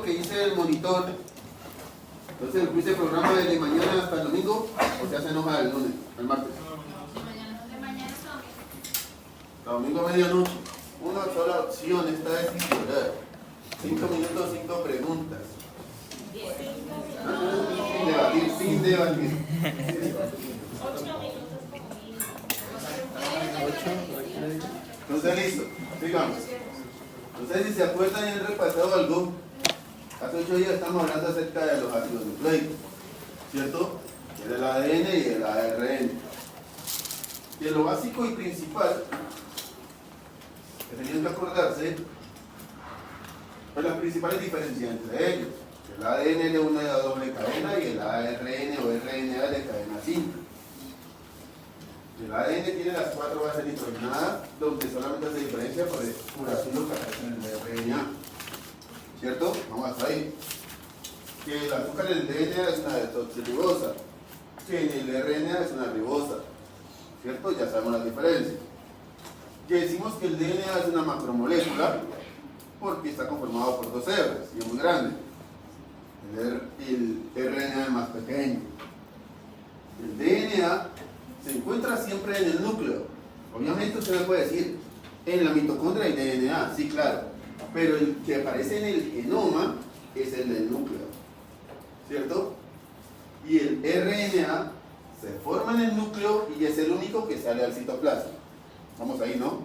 que dice el monitor. Entonces, el quiz de programa de mañana hasta el domingo, o se hace enoja el lunes, el martes. De mañana son. Domingo a medianoche. Una sola opción, esta es titular. 5 minutos, 5 preguntas. Sin debatir. Entonces, listo, sigamos. Entonces, si se acuerdan y han repasado algo, hace 8 días estamos hablando acerca de los ácidos nucleicos, ¿cierto? El ADN y el ARN. Y lo básico y principal que tenían que acordarse, pues las principales diferencias entre ellos. El ADN es de una doble cadena y el ARN o RNA de cadena simple. El ADN tiene las 4 bases nitrogenadas, donde solamente se diferencia por el uracilo que aparece en el RNA. ¿Cierto? Vamos hasta ahí. Que el azúcar en el DNA es una desoxirribosa, que en el RNA es una ribosa. ¿Cierto? Ya sabemos las diferencias. Que decimos que el DNA es una macromolécula porque está conformado por 2 hebras y es muy grande. El RNA es más pequeño. El DNA se encuentra siempre en el núcleo. Obviamente usted me puede decir, en la mitocondria hay DNA, sí, claro, pero el que aparece en el genoma es el del núcleo, ¿cierto? Y el RNA se forma en el núcleo y es el único que sale al citoplasma. Vamos ahí, ¿no?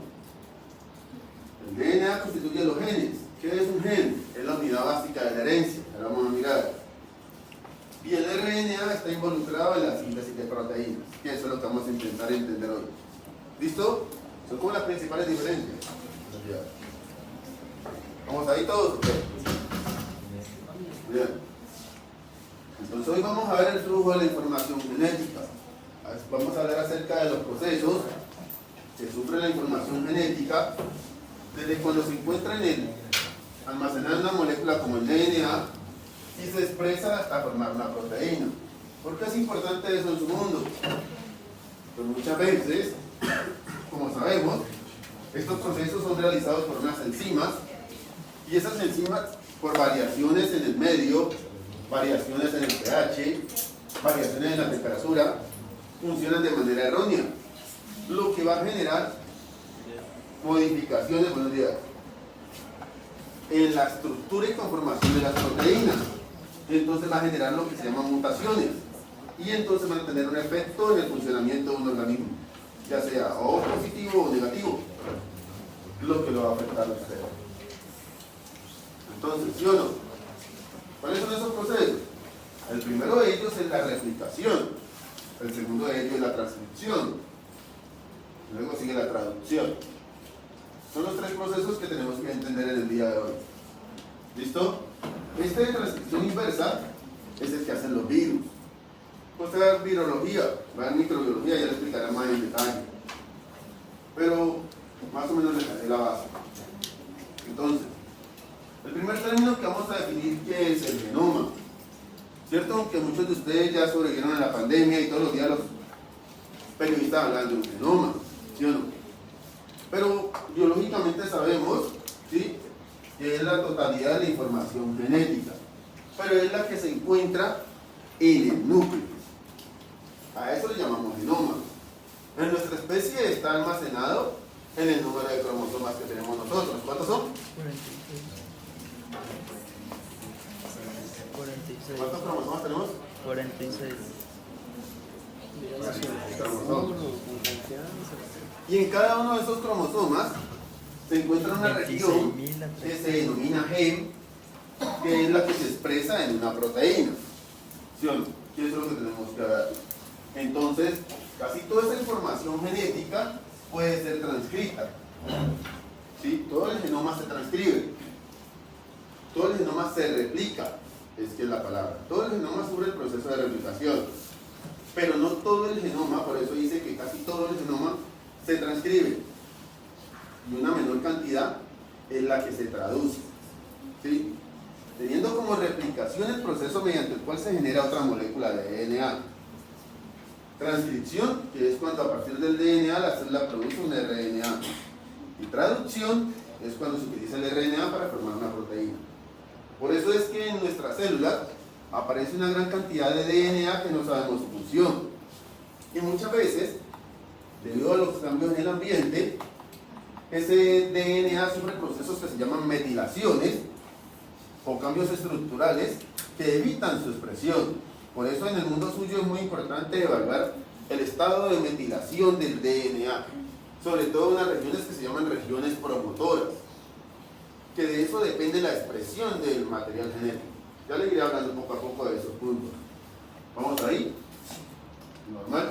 El DNA constituye los genes. ¿Qué es un gen? Es la unidad básica de la herencia, la vamos a mirar. Y el RNA está involucrado en la síntesis de proteínas, que eso es lo que vamos a intentar entender hoy. ¿Listo? Son como las principales diferencias. ¿Vamos ahí todos? Bien. Entonces hoy vamos a ver el flujo de la información genética. Vamos a hablar acerca de los procesos que sufre la información genética desde cuando se encuentra almacenada en una molécula como el DNA y se expresa hasta formar una proteína. ¿Por qué es importante eso en su mundo? Pues muchas veces, como sabemos, estos procesos son realizados por unas enzimas y esas enzimas, por variaciones en el medio, variaciones en el pH, variaciones en la temperatura, funcionan de manera errónea, lo que va a generar modificaciones, buenos días, en la estructura y conformación de las proteínas. Entonces va a generar lo que se llaman mutaciones y entonces van a tener un efecto en el funcionamiento de un organismo, ya sea o positivo o negativo, lo que lo va a afectar a usted. Entonces, ¿sí o no? ¿Cuáles son esos procesos? El primero de ellos es la replicación, el segundo de ellos es la transcripción, luego sigue la traducción. Son los 3 procesos que tenemos que entender en el día de hoy. ¿Listo? Este de transcripción inversa es el que hacen los virus. Usted va a ver virología, va a ver microbiología, ya le explicaré más en detalle. Pero más o menos le daré la base. Entonces, el primer término que vamos a definir, ¿qué es el genoma? ¿Cierto? Aunque muchos de ustedes ya sobrevivieron a la pandemia y todos los días los periodistas hablan de un genoma, ¿sí o no? Pero biológicamente sabemos, ¿sí?, que es la totalidad de la información genética, pero es la que se encuentra en el núcleo. A eso le llamamos genoma. En nuestra especie está almacenado en el número de cromosomas que tenemos nosotros. ¿Cuántos son? 46. ¿Cuántos cromosomas tenemos? 46. Cromosomas. Y en cada uno de esos cromosomas se encuentra una región que se denomina gen, que es la que se expresa en una proteína. ¿Sí o no? Y eso es lo que tenemos que ver. Entonces, casi toda esa información genética puede ser transcrita. ¿Sí? Todo el genoma se transcribe. Todo el genoma se replica, es que es la palabra. Todo el genoma sufre el proceso de replicación. Pero no todo el genoma, por eso dice que casi todo el genoma se transcribe. Y una menor cantidad es la que se traduce. ¿Sí? Teniendo como replicación el proceso mediante el cual se genera otra molécula de DNA. Transcripción, que es cuando a partir del DNA la célula produce un RNA. Y traducción es cuando se utiliza el RNA para formar una proteína. Por eso es que nuestra célula aparece una gran cantidad de DNA que no sabemos su función. Y muchas veces, debido a los cambios en el ambiente, ese DNA sufre procesos que se llaman metilaciones o cambios estructurales que evitan su expresión. Por eso en el mundo suyo es muy importante evaluar el estado de metilación del DNA, sobre todo en unas regiones que se llaman regiones promotoras, que de eso depende la expresión del material genético. Ya le iré hablando poco a poco de esos puntos. ¿Vamos ahí? ¿Normal?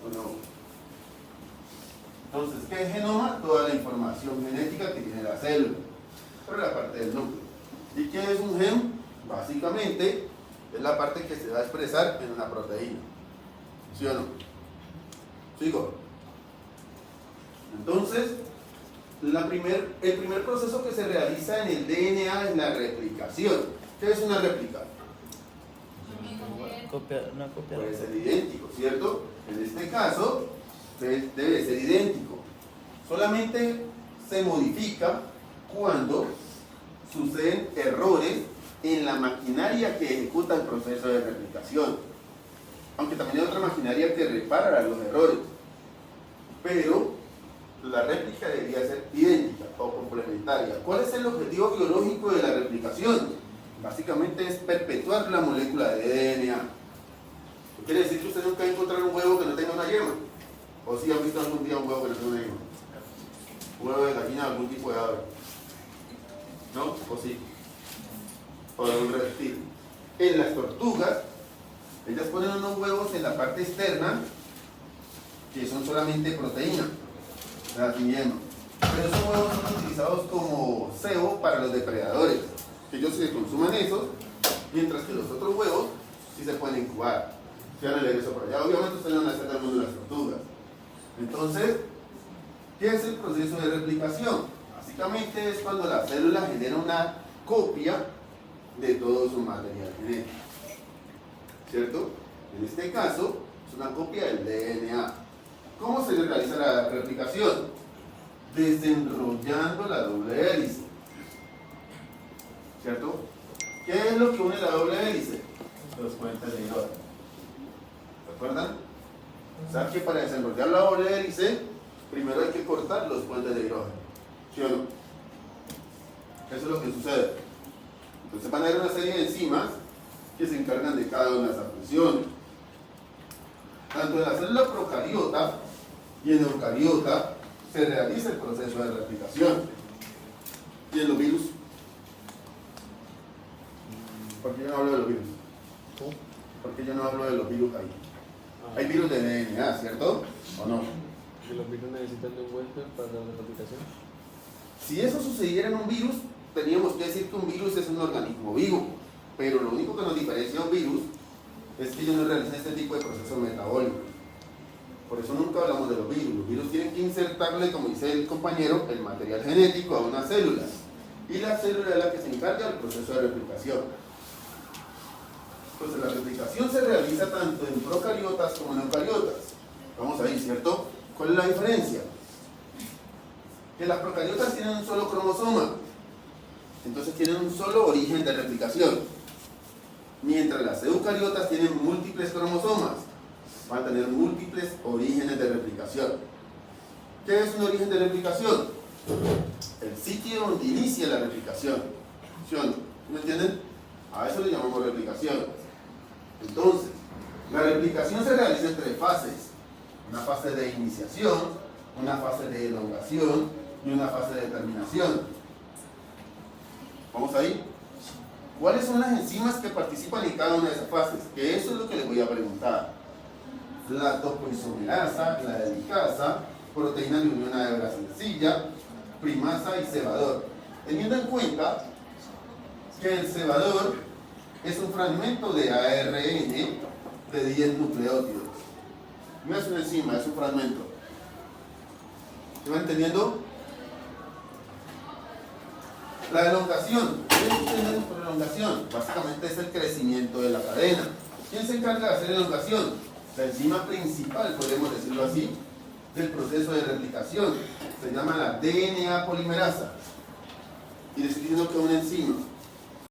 ¿O no? Entonces, ¿qué es genoma? Toda la información genética que tiene la célula, por la parte del núcleo. ¿Y qué es un gen? Básicamente, es la parte que se va a expresar en una proteína. ¿Sí o no? ¿Sigo? Entonces, el primer proceso que se realiza en el DNA es la replicación. ¿Qué es una réplica? Una copia. Puede ser idéntico, ¿cierto? En este caso, debe ser idéntico. Solamente se modifica cuando suceden errores en la maquinaria que ejecuta el proceso de replicación. Aunque también hay otra maquinaria que repara los errores. Pero la réplica debería ser idéntica o complementaria. ¿Cuál es el objetivo biológico de la replicación? Básicamente es perpetuar la molécula de DNA. ¿Qué quiere decir que usted nunca va a encontrar un huevo que no tenga una yema? ¿O si han visto algún día un huevo que no tenga una yema? ¿Un huevo de gallina de algún tipo de ave? ¿No? ¿O sí? ¿O de un reptil? En las tortugas, ellas ponen unos huevos en la parte externa que son solamente proteína, sin yema. Pero esos huevos son utilizados como cebo para los depredadores. Ellos se consuman esos, mientras que los otros huevos sí se pueden incubar. Si van a leer eso por allá, obviamente ustedes no van a hacer el mundo de las tortugas. Entonces, ¿qué es el proceso de replicación? Básicamente es cuando la célula genera una copia de todo su material genético, ¿cierto? En este caso, es una copia del DNA. ¿Cómo se realiza la replicación? Desenrollando la doble hélice, ¿cierto? ¿Qué es lo que une la doble hélice? Los puentes de hidrógeno. ¿Recuerdan? O sea que para desenrollar la doble hélice, primero hay que cortar los puentes de hidrógeno. ¿Sí o no? Eso es lo que sucede. Entonces van a haber una serie de enzimas que se encargan de cada una de esas funciones. Tanto en la célula procariota y en eucariota se realiza el proceso de replicación. ¿Y en los virus? ¿Por qué yo no hablo de los virus? ¿Por qué yo no hablo de los virus ahí? Hay virus de DNA, ¿cierto? ¿O no? ¿Y los virus necesitan de un huésped para la replicación? Si eso sucediera en un virus, teníamos que decir que un virus es un organismo vivo. Pero lo único que nos diferencia a un virus es que ellos no realizan este tipo de procesos metabólicos. Por eso nunca hablamos de los virus. Los virus tienen que insertarle, como dice el compañero, el material genético a una célula. Y la célula es la que se encarga del proceso de replicación. Entonces la replicación se realiza tanto en procariotas como en eucariotas. Vamos ahí, ¿cierto? ¿Cuál es la diferencia? Que las procariotas tienen un solo cromosoma. Entonces tienen un solo origen de replicación. Mientras las eucariotas tienen múltiples cromosomas. Van a tener múltiples orígenes de replicación. ¿Qué es un origen de replicación? El sitio donde inicia la replicación. ¿Sí o no? ¿Me entienden? A eso le llamamos replicación. Entonces, la replicación se realiza en 3 fases. Una fase de iniciación, una fase de elongación y una fase de terminación. ¿Vamos ahí? ¿Cuáles son las enzimas que participan en cada una de esas fases? Que eso es lo que les voy a preguntar. La topoisomerasa, la helicasa, proteína de unión a hebra sencilla, primasa y cebador. Teniendo en cuenta que el cebador es un fragmento de ARN de 10 nucleótidos. No es una enzima, es un fragmento. ¿Se va entendiendo? La elongación. ¿Qué entienden por elongación? Básicamente es el crecimiento de la cadena. ¿Quién se encarga de hacer elongación? La enzima principal, podemos decirlo así, del proceso de replicación. Se llama la DNA polimerasa. Y les estoy diciendo que es una enzima.